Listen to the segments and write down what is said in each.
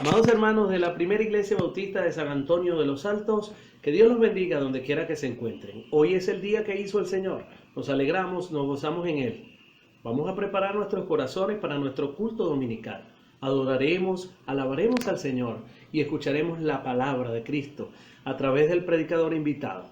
Amados hermanos de la Primera Iglesia Bautista de San Antonio de los Altos, que Dios los bendiga donde quiera que se encuentren. Hoy es el día que hizo el Señor. Nos alegramos, nos gozamos en Él. Vamos a preparar nuestros corazones para nuestro culto dominical. Adoraremos, alabaremos al Señor y escucharemos la palabra de Cristo a través del predicador invitado.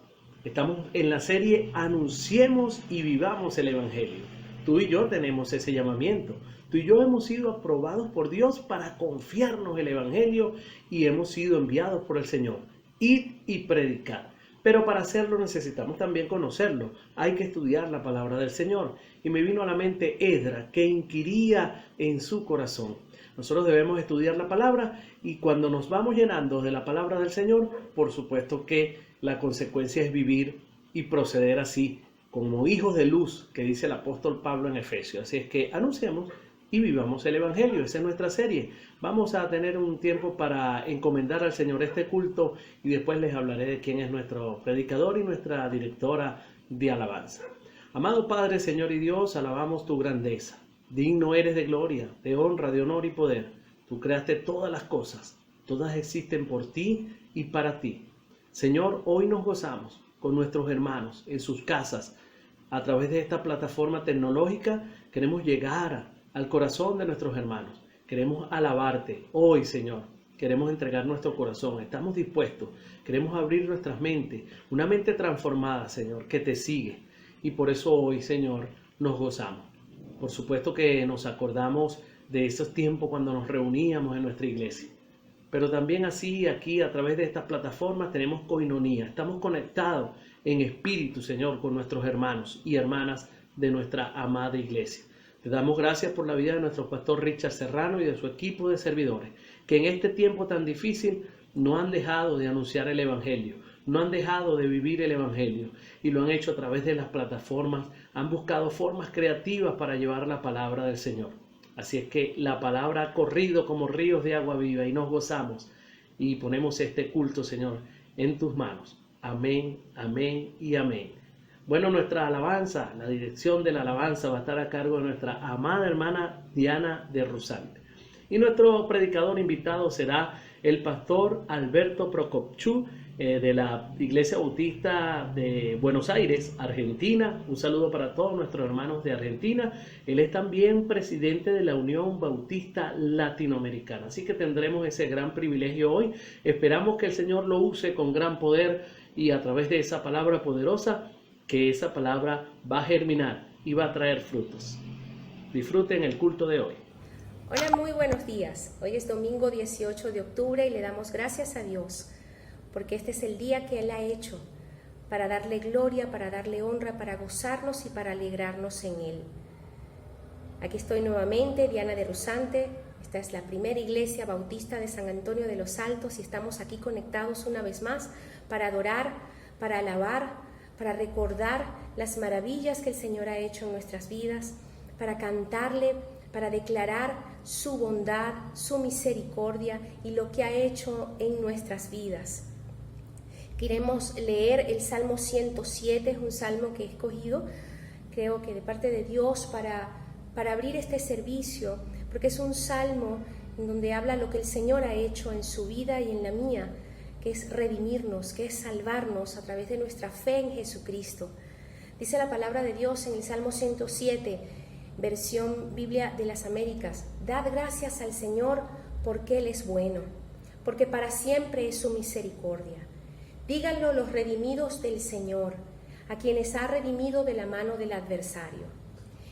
Estamos en la serie Anunciemos y vivamos el Evangelio. Tú y yo tenemos ese llamamiento. Tú y yo hemos sido aprobados por Dios para confiarnos el Evangelio y hemos sido enviados por el Señor. Ir y predicar. Pero para hacerlo necesitamos también conocerlo. Hay que estudiar la palabra del Señor. Y me vino a la mente Esdras, que inquiría en su corazón. Nosotros debemos estudiar la palabra y cuando nos vamos llenando de la palabra del Señor, por supuesto que la consecuencia es vivir y proceder así, como hijos de luz, que dice el apóstol Pablo en Efesios. Así es que anunciamos y vivamos el Evangelio. Esa es nuestra serie. Vamos a tener un tiempo para encomendar al Señor este culto y después les hablaré de quién es nuestro predicador y nuestra directora de alabanza. Amado Padre, Señor y Dios, alabamos tu grandeza. Digno eres de gloria, de honra, de honor y poder. Tú creaste todas las cosas. Todas existen por ti y para ti. Señor, hoy nos gozamos con nuestros hermanos en sus casas. A través de esta plataforma tecnológica queremos llegar al corazón de nuestros hermanos. Queremos alabarte hoy, Señor. Queremos entregar nuestro corazón. Estamos dispuestos. Queremos abrir nuestras mentes. Una mente transformada, Señor, que te sigue. Y por eso hoy, Señor, nos gozamos. Por supuesto que nos acordamos de esos tiempos cuando nos reuníamos en nuestra iglesia. Pero también así, aquí, a través de estas plataformas, tenemos coinonía. Estamos conectados en espíritu, Señor, con nuestros hermanos y hermanas de nuestra amada iglesia. Te damos gracias por la vida de nuestro pastor Richard Serrano y de su equipo de servidores, que en este tiempo tan difícil no han dejado de anunciar el Evangelio, no han dejado de vivir el Evangelio y lo han hecho a través de las plataformas, han buscado formas creativas para llevar la palabra del Señor. Así es que la palabra ha corrido como ríos de agua viva y nos gozamos y ponemos este culto, Señor, en tus manos. Amén, amén y amén. Bueno, nuestra alabanza, la dirección de la alabanza va a estar a cargo de nuestra amada hermana Diana de Rusante. Y nuestro predicador invitado será el pastor Alberto Procopchú de la Iglesia Bautista de Buenos Aires, Argentina. Un saludo para todos nuestros hermanos de Argentina. Él es también presidente de la Unión Bautista Latinoamericana. Así que tendremos ese gran privilegio hoy. Esperamos que el Señor lo use con gran poder y a través de esa palabra poderosa, que esa palabra va a germinar y va a traer frutos. Disfruten el culto de hoy. Hola, muy buenos días. Hoy es domingo 18 de octubre y le damos gracias a Dios porque este es el día que Él ha hecho para darle gloria, para darle honra, para gozarnos y para alegrarnos en Él. Aquí estoy nuevamente, Diana de Rusante. Esta es la primera iglesia bautista de San Antonio de los Altos y estamos aquí conectados una vez más para adorar, para alabar, para recordar las maravillas que el Señor ha hecho en nuestras vidas, para cantarle, para declarar su bondad, su misericordia y lo que ha hecho en nuestras vidas. Queremos leer el Salmo 107, es un salmo que he escogido, creo que de parte de Dios para abrir este servicio, porque es un salmo en donde habla lo que el Señor ha hecho en su vida y en la mía, que es redimirnos, que es salvarnos a través de nuestra fe en Jesucristo. Dice la palabra de Dios en el Salmo 107, versión Biblia de las Américas: dad gracias al Señor porque Él es bueno, porque para siempre es su misericordia. Díganlo los redimidos del Señor, a quienes ha redimido de la mano del adversario,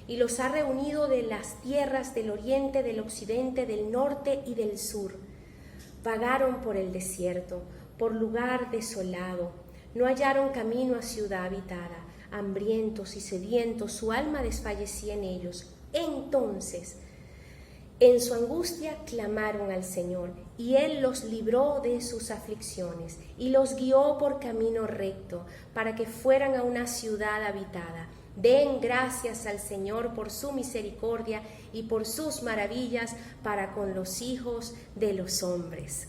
y los ha reunido de las tierras del oriente, del occidente, del norte y del sur. Vagaron por el desierto, por lugar desolado, no hallaron camino a ciudad habitada. Hambrientos y sedientos, su alma desfallecía en ellos. Entonces, en su angustia clamaron al Señor, y Él los libró de sus aflicciones, y los guió por camino recto, para que fueran a una ciudad habitada. Den gracias al Señor por su misericordia y por sus maravillas para con los hijos de los hombres.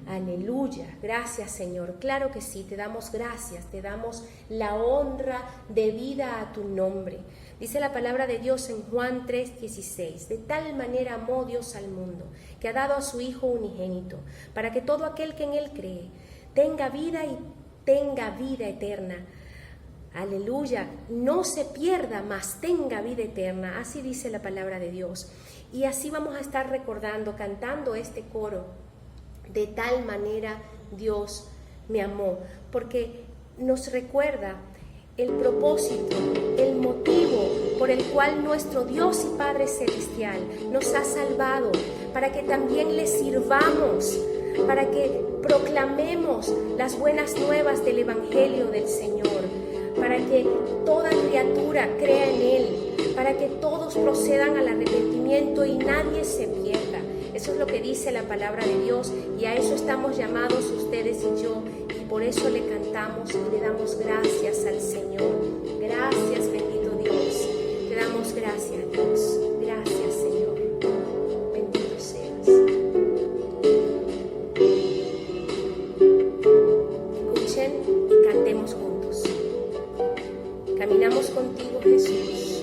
Aleluya, gracias Señor, claro que sí, te damos gracias, te damos la honra debida a tu nombre. Dice la palabra de Dios en Juan 3:16, de tal manera amó Dios al mundo, que ha dado a su Hijo unigénito, para que todo aquel que en Él cree tenga vida y tenga vida eterna. Aleluya, no se pierda, mas tenga vida eterna. Así dice la palabra de Dios. Y así vamos a estar recordando, cantando este coro, de tal manera Dios me amó, porque nos recuerda el propósito, el motivo por el cual nuestro Dios y Padre Celestial nos ha salvado, para que también le sirvamos, para que proclamemos las buenas nuevas del Evangelio del Señor, para que toda criatura crea en Él, para que todos procedan al arrepentimiento y nadie se pierda. Eso es lo que dice la palabra de Dios, y a eso estamos llamados ustedes y yo, y por eso le cantamos y le damos gracias al Señor. Gracias, bendito Dios. Te damos gracias, Dios. Gracias, Señor. Bendito seas. Escuchen y cantemos juntos. Caminamos contigo, Jesús.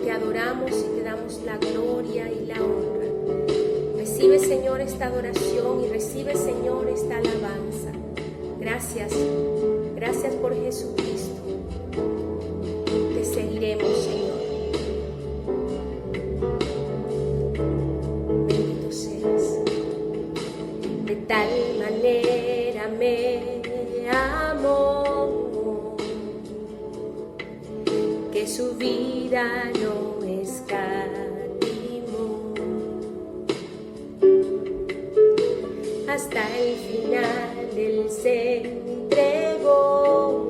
Te adoramos y te damos la gloria y la honra. Recibe, Señor, esta adoración y recibe, Señor, esta alabanza. Gracias, gracias por Jesucristo. Te seguiremos, Señor. Bendito seas. De tal manera me amó, que su vida no escatimó. Hasta el final Él se entregó,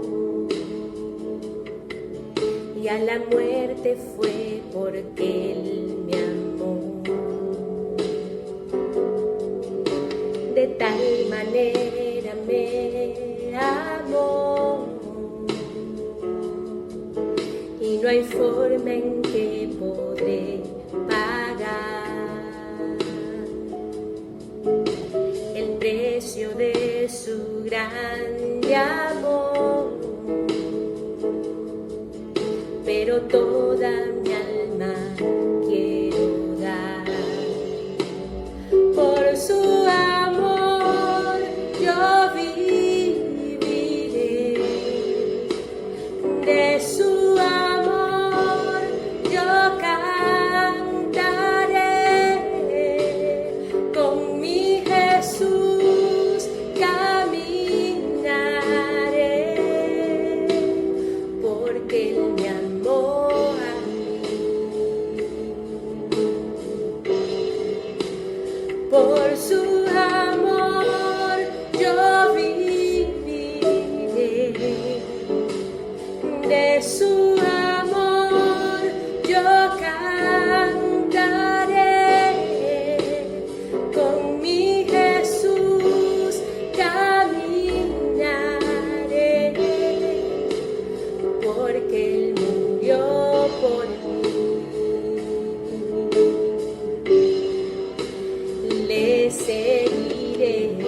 y a la muerte fue porque Él me amó. De tal manera me amó, y no hay forma en que podré pagar el precio de su grande amor. Pero toda mi alma quiero dar por su amor. Yo viviré de su amor, yo cantaré, con mi Jesús caminaré, porque Él me amó a mí. Por su amor yo viviré, de su amor yo cantaré, con mi Jesús caminaré, porque Él murió por mí. Le seguiremos,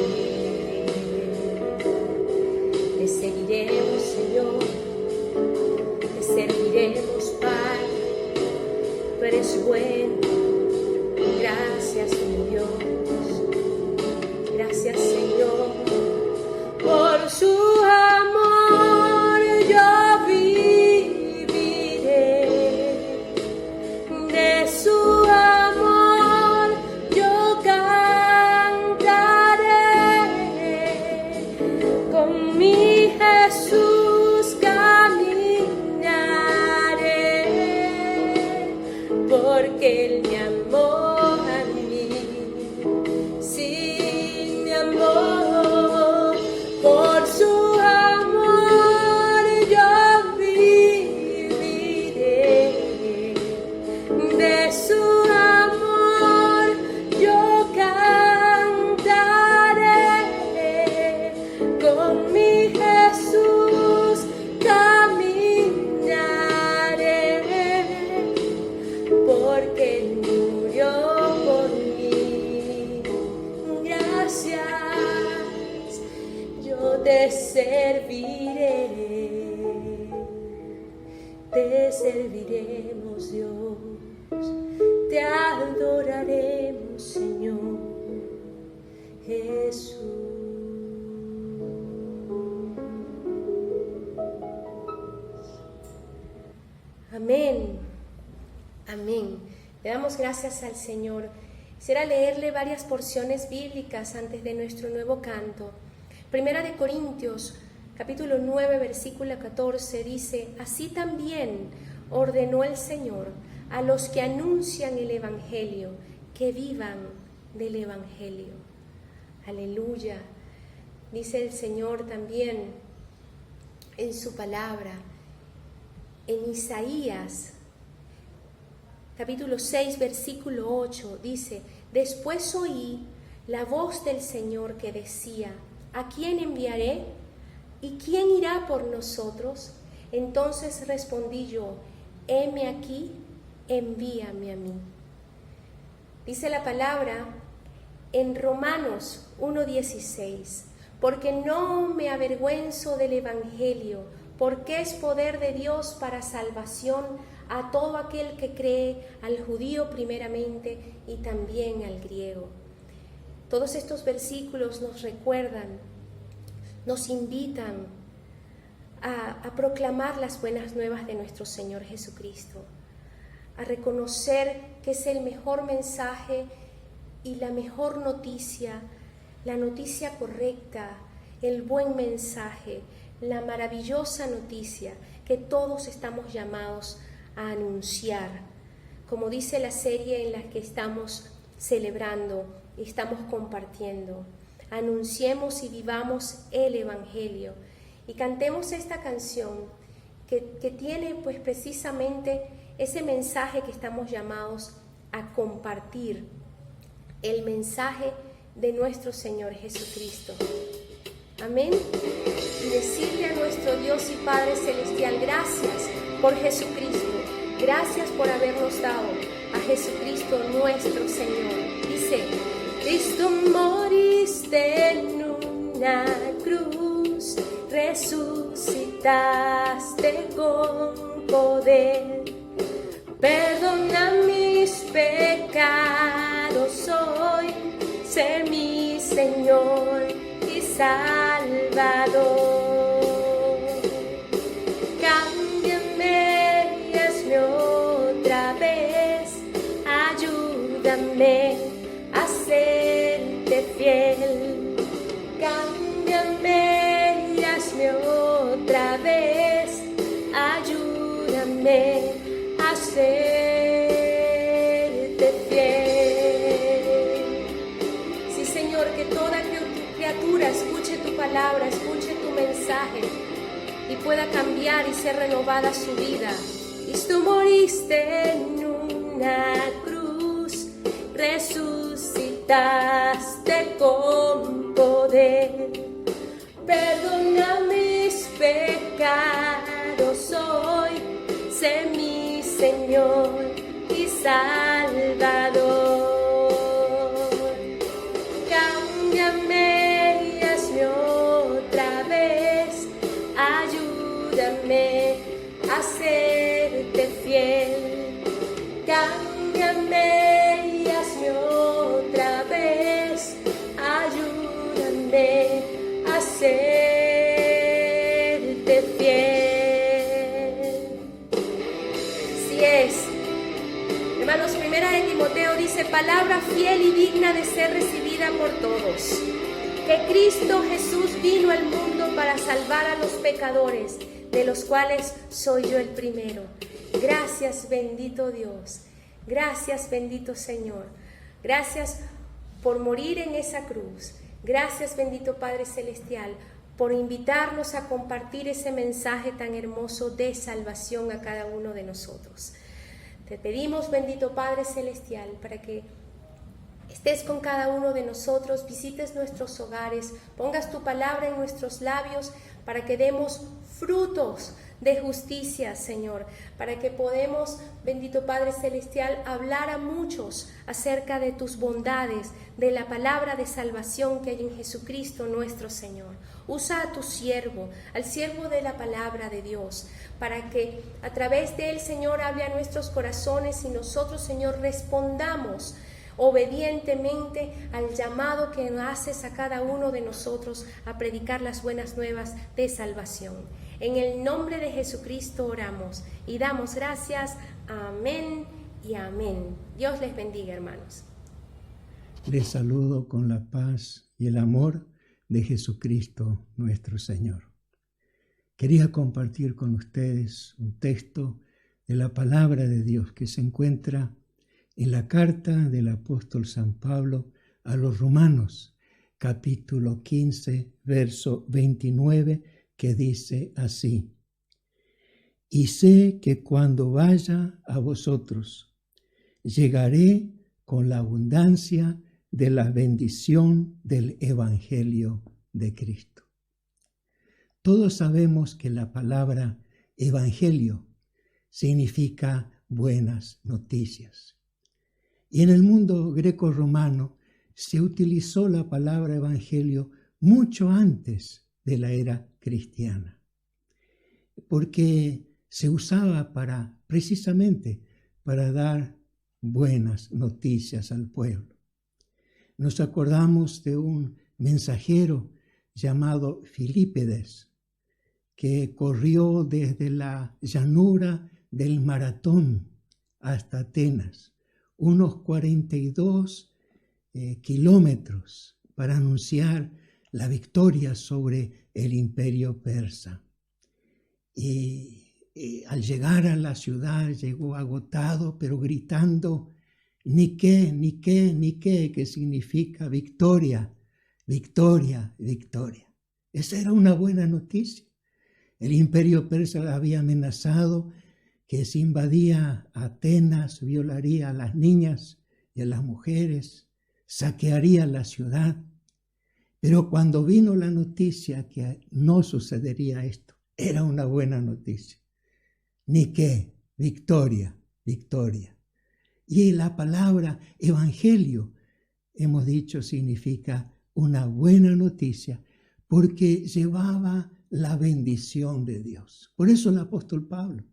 Señor, te serviremos, Padre. Tú eres bueno. Gracias, mi Dios. Gracias, Señor, por su amor yo viviré, de su amor yo cantaré, con mi Jesús caminaré, porque Él me amó a mí. Sí, me amó. Por su amor yo viviré, de su amor yo cantaré, con mi Jesús caminaré, porque Él Jesús. Amén. Amén. Le damos gracias al Señor. Quisiera leerle varias porciones bíblicas antes de nuestro nuevo canto. Primera de Corintios, capítulo 9, versículo 14, dice: así también ordenó el Señor a los que anuncian el Evangelio, que vivan del Evangelio. Aleluya. Dice el Señor también en su palabra, en Isaías, capítulo 6, versículo 8, dice: después oí la voz del Señor que decía: ¿a quién enviaré? ¿Y quién irá por nosotros? Entonces respondí yo: heme aquí, envíame a mí. Dice la palabra en Romanos 1:16: porque no me avergüenzo del Evangelio, porque es poder de Dios para salvación a todo aquel que cree, al judío primeramente y también al griego. Todos estos versículos nos recuerdan, nos invitan a proclamar las buenas nuevas de nuestro Señor Jesucristo, a reconocer que es el mejor mensaje y la mejor noticia, la noticia correcta, el buen mensaje, la maravillosa noticia que todos estamos llamados a anunciar, como dice la serie en la que estamos celebrando y estamos compartiendo. Anunciemos y vivamos el Evangelio y cantemos esta canción que tiene pues precisamente ese mensaje que estamos llamados a compartir, el mensaje de nuestro Señor Jesucristo. Amén. Y decirle a nuestro Dios y Padre Celestial: gracias por Jesucristo, gracias por habernos dado a Jesucristo nuestro Señor. Dice: Cristo, moriste en una cruz, resucitaste con poder, perdona mis pecados hoy, sé mi Señor y Salvador. Cámbiame y hazme otra vez, ayúdame a serte fiel. Cámbiame y hazme otra vez, ayúdame a serte fiel. Sí, Señor, que toda criatura escuche tu palabra, escuche tu mensaje y pueda cambiar y ser renovada su vida. Cristo, moriste en una cruz, resucitaste con poder, perdona mis pecados hoy, sé mi Señor y Salvador. Cámbiame y hazme otra vez, ayúdame a serte fiel. Cámbiame y hazme otra vez, ayúdame a serte fiel. Si es, hermanos, primera de Timoteo dice: palabra fiel y digna de ser recibida por todos, que Cristo Jesús vino al mundo para salvar a los pecadores, de los cuales soy yo el primero. Gracias, bendito Dios. Gracias, bendito Señor. Gracias por morir en esa cruz. Gracias, bendito Padre Celestial, por invitarnos a compartir ese mensaje tan hermoso de salvación a cada uno de nosotros. Te pedimos, bendito Padre Celestial, para que estés con cada uno de nosotros, visites nuestros hogares, pongas tu palabra en nuestros labios para que demos frutos de justicia, Señor, para que podamos, bendito Padre Celestial, hablar a muchos acerca de tus bondades, de la palabra de salvación que hay en Jesucristo nuestro Señor. Usa a tu siervo, al siervo de la palabra de Dios, para que a través de él, Señor, hable a nuestros corazones y nosotros, Señor, respondamos obedientemente al llamado que haces a cada uno de nosotros a predicar las buenas nuevas de salvación. En el nombre de Jesucristo oramos y damos gracias. Amén y amén. Dios les bendiga, hermanos. Les saludo con la paz y el amor de Jesucristo nuestro Señor. Quería compartir con ustedes un texto de la palabra de Dios que se encuentra en la carta del apóstol San Pablo a los Romanos, capítulo 15, verso 29, que dice así: Y sé que cuando vaya a vosotros, llegaré con la abundancia de la bendición del Evangelio de Cristo. Todos sabemos que la palabra Evangelio significa buenas noticias. Y en el mundo greco-romano se utilizó la palabra Evangelio mucho antes de la era cristiana, porque se usaba precisamente para dar buenas noticias al pueblo. Nos acordamos de un mensajero llamado Filípides, que corrió desde la llanura del Maratón hasta Atenas, unos 42 kilómetros para anunciar la victoria sobre el imperio persa. Y al llegar a la ciudad llegó agotado, pero gritando: Nike, Nike, Nike, que significa victoria, victoria, victoria. Esa era una buena noticia. El imperio persa había amenazado que si invadía Atenas, violaría a las niñas y a las mujeres, saquearía la ciudad. Pero cuando vino la noticia que no sucedería esto, era una buena noticia. Nike, victoria, victoria. Y la palabra evangelio, hemos dicho, significa una buena noticia porque llevaba la bendición de Dios. Por eso el apóstol Pablo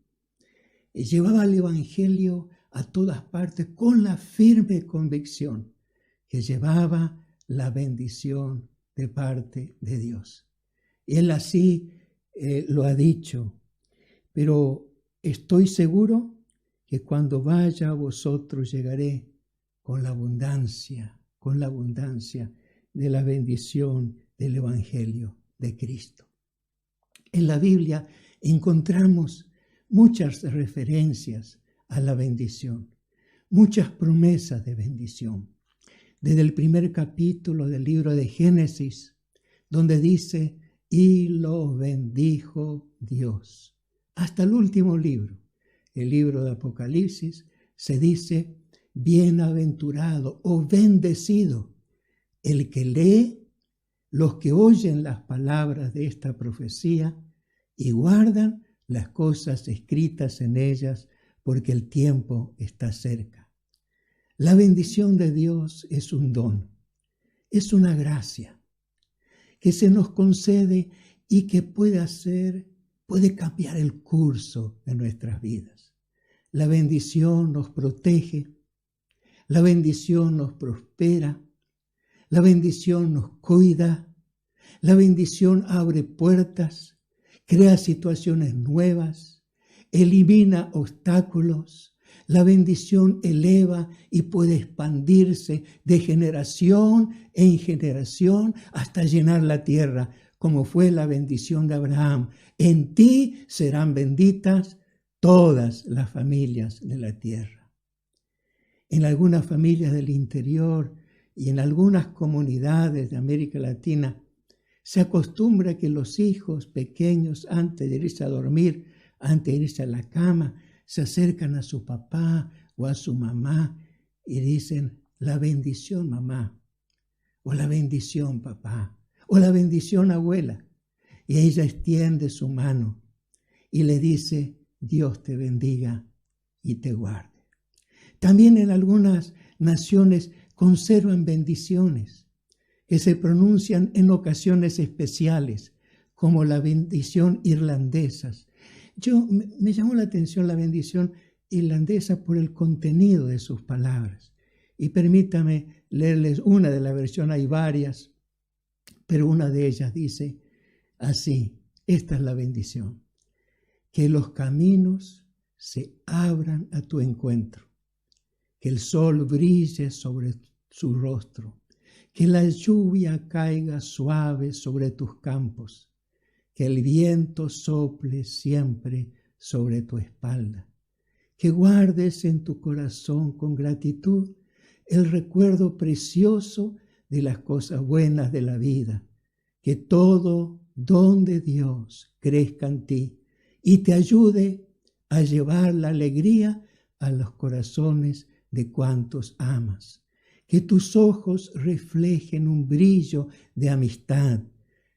llevaba el evangelio a todas partes con la firme convicción que llevaba la bendición de parte de Dios. Y él así lo ha dicho, pero estoy seguro que cuando vaya a vosotros llegaré con la abundancia de la bendición del Evangelio de Cristo. En la Biblia encontramos muchas referencias a la bendición, muchas promesas de bendición. Desde el primer capítulo del libro de Génesis, donde dice: y lo bendijo Dios, hasta el último libro, el libro de Apocalipsis, se dice: bienaventurado o bendecido el que lee, los que oyen las palabras de esta profecía y guardan las cosas escritas en ellas, porque el tiempo está cerca. La bendición de Dios es un don, es una gracia que se nos concede y que puede cambiar el curso de nuestras vidas. La bendición nos protege, la bendición nos prospera, la bendición nos cuida, la bendición abre puertas, crea situaciones nuevas, elimina obstáculos. La bendición eleva y puede expandirse de generación en generación hasta llenar la tierra, como fue la bendición de Abraham. En ti serán benditas todas las familias de la tierra. En algunas familias del interior y en algunas comunidades de América Latina se acostumbra que los hijos pequeños, antes de irse a dormir, antes de irse a la cama, se acercan a su papá o a su mamá y dicen: la bendición mamá, o la bendición papá, o la bendición abuela. Y ella extiende su mano y le dice: Dios te bendiga y te guarde. También en algunas naciones conservan bendiciones que se pronuncian en ocasiones especiales, como la bendición irlandesa. Me llamó la atención la bendición irlandesa por el contenido de sus palabras. Y permítame leerles una de la versión, hay varias, pero una de ellas dice así, esta es la bendición: que los caminos se abran a tu encuentro, que el sol brille sobre su rostro, que la lluvia caiga suave sobre tus campos, que el viento sople siempre sobre tu espalda, que guardes en tu corazón con gratitud el recuerdo precioso de las cosas buenas de la vida, que todo don de Dios crezca en ti y te ayude a llevar la alegría a los corazones de cuantos amas, que tus ojos reflejen un brillo de amistad,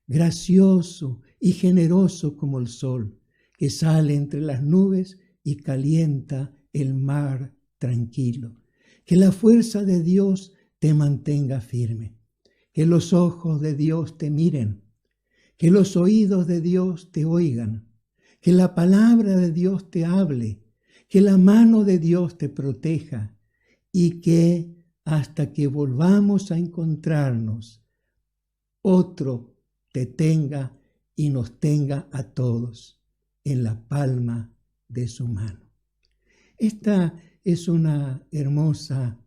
gracioso y generoso como el sol, que sale entre las nubes y calienta el mar tranquilo. Que la fuerza de Dios te mantenga firme, que los ojos de Dios te miren, que los oídos de Dios te oigan, que la palabra de Dios te hable, que la mano de Dios te proteja y que hasta que volvamos a encontrarnos, otro te tenga y nos tenga a todos en la palma de su mano. Esta es una hermosa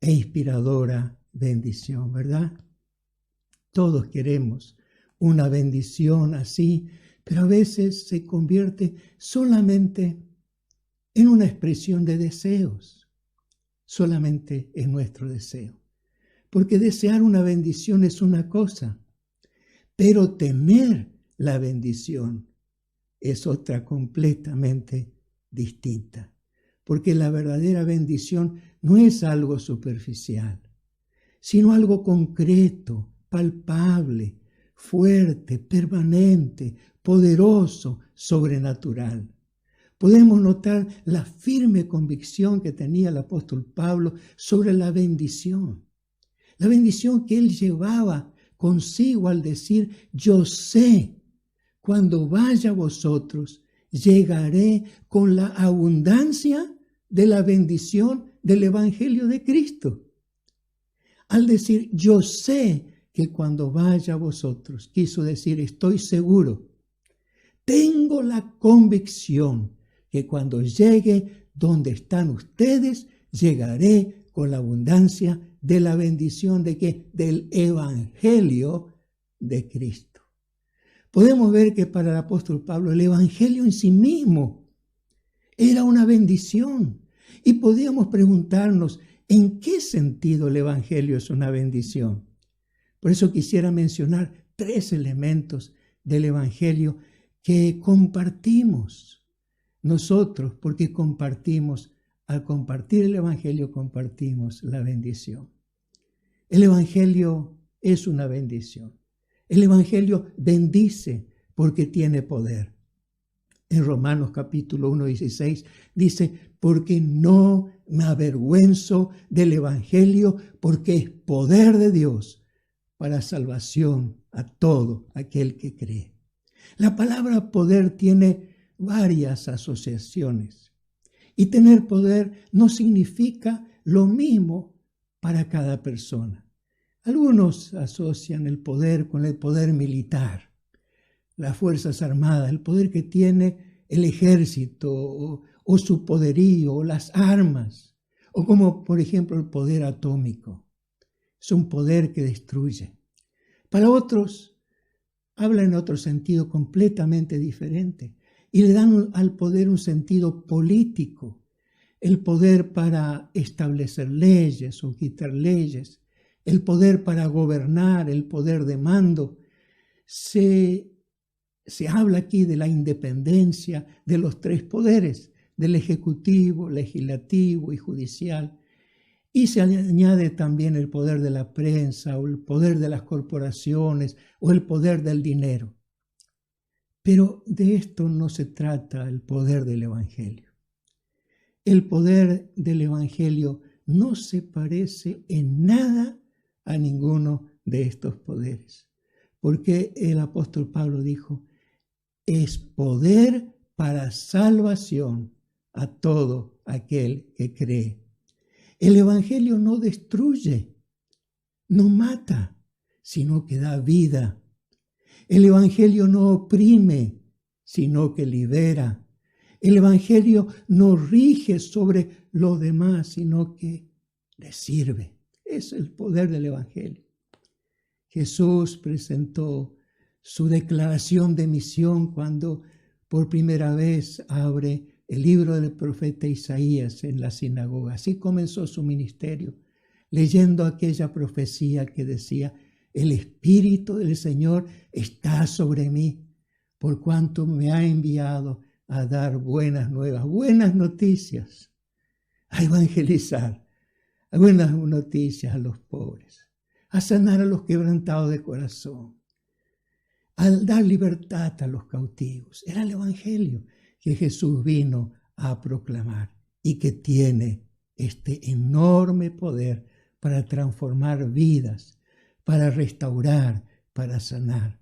e inspiradora bendición, ¿verdad? Todos queremos una bendición así, pero a veces se convierte solamente en una expresión de deseos, solamente en nuestro deseo. Porque desear una bendición es una cosa, pero tener la bendición es otra completamente distinta. Porque la verdadera bendición no es algo superficial, sino algo concreto, palpable, fuerte, permanente, poderoso, sobrenatural. Podemos notar la firme convicción que tenía el apóstol Pablo sobre la bendición que él llevaba consigo al decir: yo sé, cuando vaya a vosotros, llegaré con la abundancia de la bendición del Evangelio de Cristo. Al decir yo sé que cuando vaya a vosotros, quiso decir estoy seguro, tengo la convicción que cuando llegue donde están ustedes, llegaré con la abundancia de la bendición de ¿qué? Del Evangelio de Cristo. Podemos ver que para el apóstol Pablo el Evangelio en sí mismo era una bendición. Y podíamos preguntarnos, ¿en qué sentido el Evangelio es una bendición? Por eso quisiera mencionar 3 elementos del Evangelio que compartimos nosotros, porque al compartir el Evangelio, compartimos la bendición. El Evangelio es una bendición. El Evangelio bendice porque tiene poder. En Romanos capítulo 1:16 dice, porque no me avergüenzo del Evangelio, porque es poder de Dios para salvación a todo aquel que cree. La palabra poder tiene varias asociaciones y tener poder no significa lo mismo para cada persona. Algunos asocian el poder con el poder militar, las Fuerzas Armadas, el poder que tiene el ejército o su poderío o las armas, o como por ejemplo el poder atómico. Es un poder que destruye. Para otros, habla en otro sentido completamente diferente y le dan al poder un sentido político, el poder para establecer leyes o quitar leyes, el poder para gobernar, el poder de mando. Se habla aquí de la independencia de los 3 poderes, del ejecutivo, legislativo y judicial. Y se añade también el poder de la prensa o el poder de las corporaciones o el poder del dinero. Pero de esto no se trata el poder del Evangelio. El poder del Evangelio no se parece en nada a ninguno de estos poderes. Porque el apóstol Pablo dijo, es poder para salvación a todo aquel que cree. El Evangelio no destruye, no mata, sino que da vida. El Evangelio no oprime, sino que libera. El Evangelio no rige sobre los demás, sino que les sirve. Es el poder del Evangelio. Jesús presentó su declaración de misión cuando por primera vez abre el libro del profeta Isaías en la sinagoga. Así comenzó su ministerio, leyendo aquella profecía que decía: el Espíritu del Señor está sobre mí, por cuanto me ha enviado a dar buenas nuevas, buenas noticias, a evangelizar, a buenas noticias a los pobres, a sanar a los quebrantados de corazón, a dar libertad a los cautivos. Era el Evangelio que Jesús vino a proclamar y que tiene este enorme poder para transformar vidas, para restaurar, para sanar.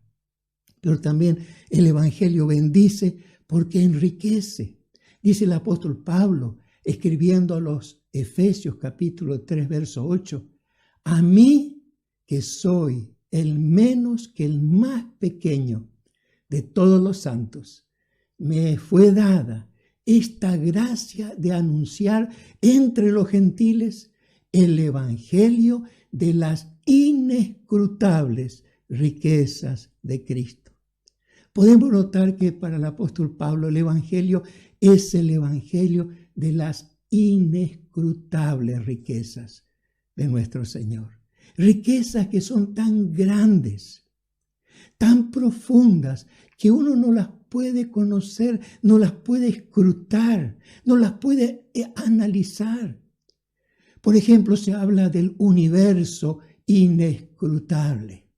Pero también el Evangelio bendice porque enriquece. Dice el apóstol Pablo, escribiendo a los Efesios capítulo 3, verso 8, a mí que soy el menos que el más pequeño de todos los santos, me fue dada esta gracia de anunciar entre los gentiles el Evangelio de las inescrutables riquezas de Cristo. Podemos notar que para el apóstol Pablo el Evangelio es el Evangelio de las inescrutables riquezas de nuestro Señor. Riquezas que son tan grandes, tan profundas, que uno no las puede conocer, no las puede escrutar, no las puede analizar. Por ejemplo, se habla del universo inescrutable,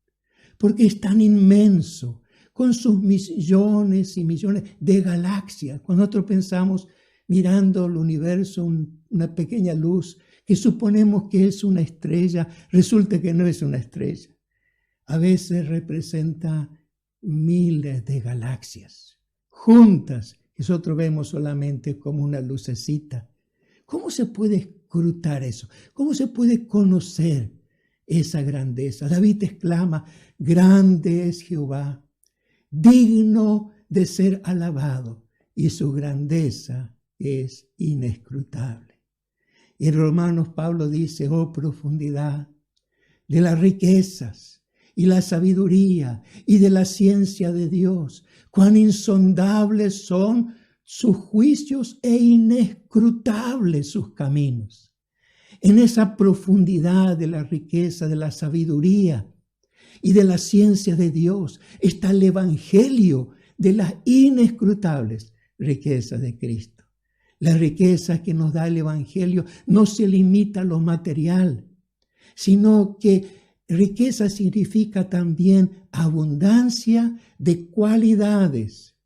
porque es tan inmenso, con sus millones y millones de galaxias. Cuando nosotros pensamos, mirando el universo, una pequeña luz, que suponemos que es una estrella, resulta que no es una estrella. A veces representa miles de galaxias juntas, que nosotros vemos solamente como una lucecita. ¿Cómo se puede escrutar eso? ¿Cómo se puede conocer esa grandeza? David exclama: grande es Jehová, digno de ser alabado, y su grandeza es inescrutable. Y en Romanos Pablo dice: oh profundidad de las riquezas y la sabiduría y de la ciencia de Dios, cuán insondables son sus juicios e inescrutables sus caminos. En esa profundidad de la riqueza, de la sabiduría y de la ciencia de Dios está el Evangelio de las inescrutables riquezas de Cristo. La riqueza que nos da el Evangelio no se limita a lo material, sino que riqueza significa también abundancia de cualidades,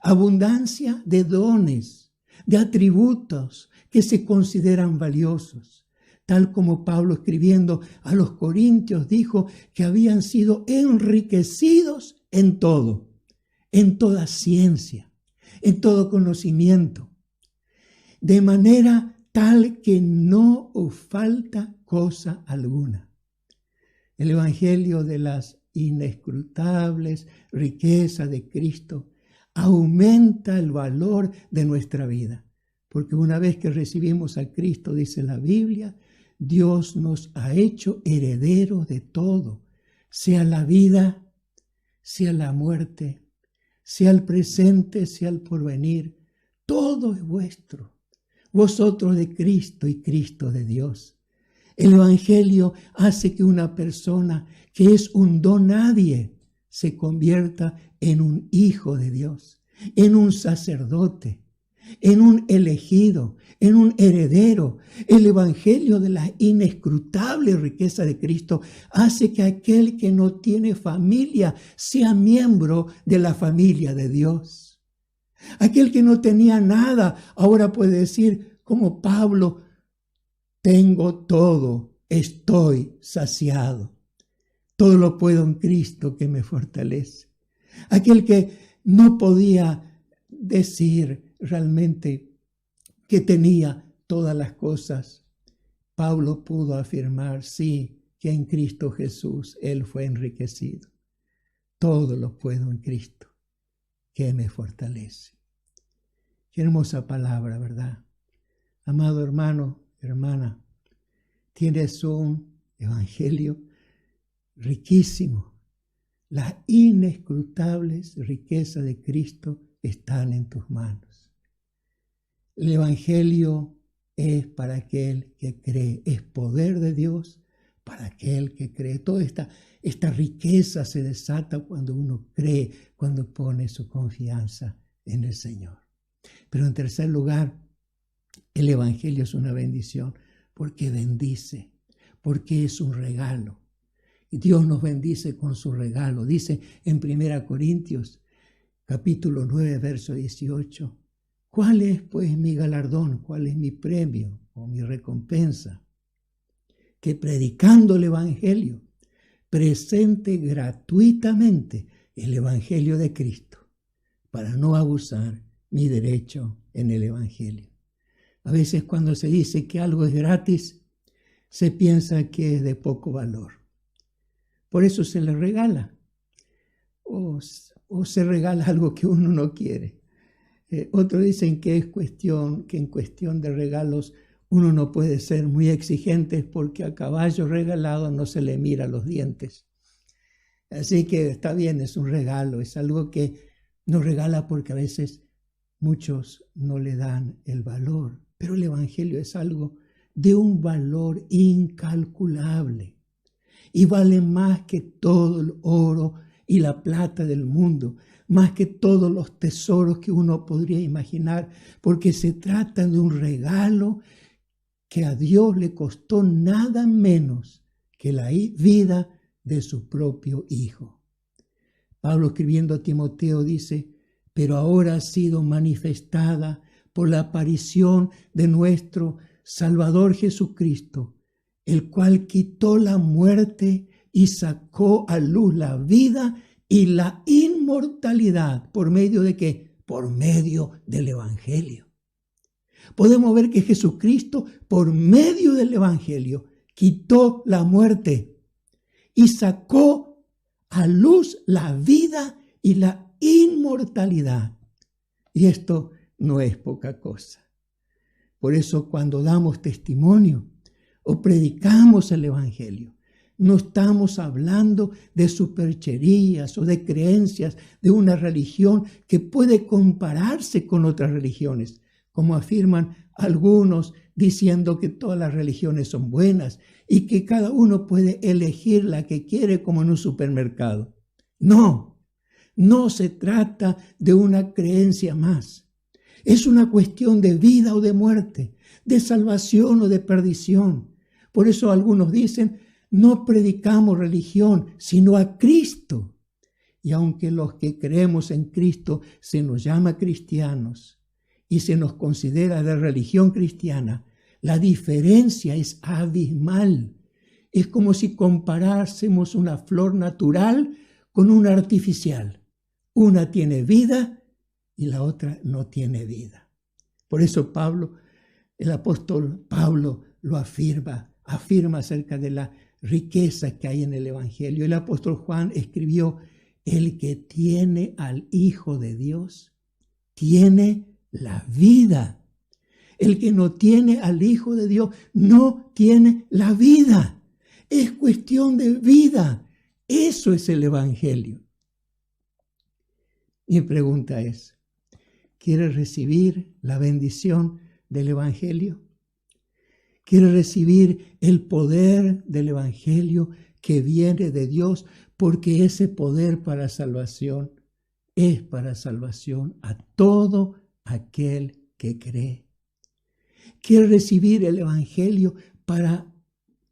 abundancia de dones, de atributos que se consideran valiosos. Tal como Pablo, escribiendo a los Corintios, dijo que habían sido enriquecidos en todo, en toda ciencia, en todo conocimiento, de manera tal que no os falta cosa alguna. El Evangelio de las inescrutables riquezas de Cristo aumenta el valor de nuestra vida, porque una vez que recibimos a Cristo, dice la Biblia, Dios nos ha hecho herederos de todo, sea la vida, sea la muerte, sea el presente, sea el porvenir, todo es vuestro. Vosotros de Cristo y Cristo de Dios. El Evangelio hace que una persona que es un don nadie se convierta en un hijo de Dios, en un sacerdote, en un elegido, en un heredero. El Evangelio de la inescrutable riqueza de Cristo hace que aquel que no tiene familia sea miembro de la familia de Dios. Aquel que no tenía nada ahora puede decir, como Pablo, tengo todo, estoy saciado. Todo lo puedo en Cristo que me fortalece. Aquel que no podía decir realmente que tenía todas las cosas Pablo pudo afirmar, sí, que en Cristo Jesús Él fue enriquecido. Todo lo puedo en Cristo, que me fortalece. Qué hermosa palabra, ¿verdad? Amado hermano, hermana, tienes un evangelio riquísimo. Las inescrutables riquezas de Cristo están en tus manos. El evangelio es para aquel que cree, es poder de Dios para aquel que cree. Toda esta riqueza se desata cuando uno cree, cuando pone su confianza en el Señor. Pero en tercer lugar, el evangelio es una bendición porque bendice, porque es un regalo. Y Dios nos bendice con su regalo. Dice en 1 Corintios, capítulo 9, verso 18, ¿cuál es pues mi galardón? ¿Cuál es mi premio o mi recompensa? Que predicando el evangelio, presente gratuitamente el evangelio de Cristo, para no abusar mi derecho en el evangelio. A veces cuando se dice que algo es gratis, se piensa que es de poco valor. Por eso se le regala. O se regala algo que uno no quiere. Otros dicen que en cuestión de regalos uno no puede ser muy exigente porque a caballo regalado no se le mira los dientes. Así que está bien, es un regalo, es algo que nos regala porque a veces muchos no le dan el valor. Pero el evangelio es algo de un valor incalculable y vale más que todo el oro y la plata del mundo, más que todos los tesoros que uno podría imaginar, porque se trata de un regalo que a Dios le costó nada menos que la vida de su propio Hijo. Pablo, escribiendo a Timoteo, dice, pero ahora ha sido manifestada por la aparición de nuestro Salvador Jesucristo, el cual quitó la muerte y sacó a luz la vida y la inmortalidad. ¿Por medio de qué? Por medio del Evangelio. Podemos ver que Jesucristo, por medio del Evangelio, quitó la muerte y sacó a luz la vida y la inmortalidad. Y esto no es poca cosa. Por eso cuando damos testimonio o predicamos el Evangelio, no estamos hablando de supercherías o de creencias de una religión que puede compararse con otras religiones, como afirman algunos diciendo que todas las religiones son buenas y que cada uno puede elegir la que quiere como en un supermercado. No se trata de una creencia más. Es una cuestión de vida o de muerte, de salvación o de perdición. Por eso algunos dicen, no predicamos religión, sino a Cristo. Y aunque los que creemos en Cristo se nos llama cristianos y se nos considera de religión cristiana, la diferencia es abismal. Es como si comparásemos una flor natural con una artificial. Una tiene vida y la otra no tiene vida. Por eso el apóstol Pablo lo afirma acerca de la riqueza que hay en el Evangelio. El apóstol Juan escribió, el que tiene al Hijo de Dios, tiene la vida. El que no tiene al Hijo de Dios, no tiene la vida. Es cuestión de vida. Eso es el Evangelio. Mi pregunta es, ¿quieres recibir la bendición del Evangelio? ¿Quieres recibir el poder del Evangelio que viene de Dios? Porque ese poder para salvación es para salvación a todo aquel que cree. ¿Quieres recibir el Evangelio para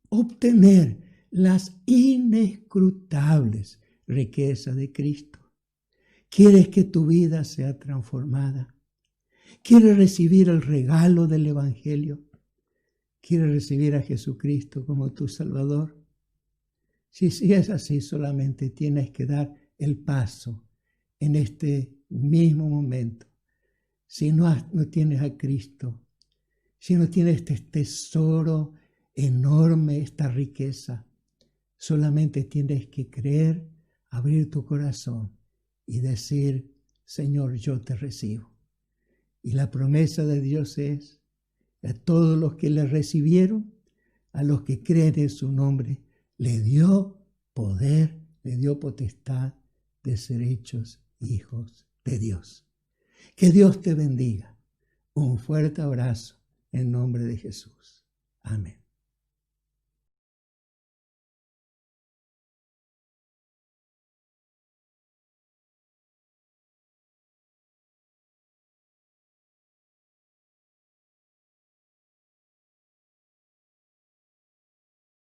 obtener las inescrutables riquezas de Cristo? ¿Quieres que tu vida sea transformada? ¿Quieres recibir el regalo del Evangelio? ¿Quieres recibir a Jesucristo como tu Salvador? Si es así, solamente tienes que dar el paso en este mismo momento. Si no tienes a Cristo, si no tienes este tesoro enorme esta riqueza. Solamente tienes que creer, abrir tu corazón y decir, Señor, yo te recibo. Y la promesa de Dios es, a todos los que le recibieron, a los que creen en su nombre, le dio poder, le dio potestad de ser hechos hijos de Dios. Que Dios te bendiga. Un fuerte abrazo en nombre de Jesús. Amén.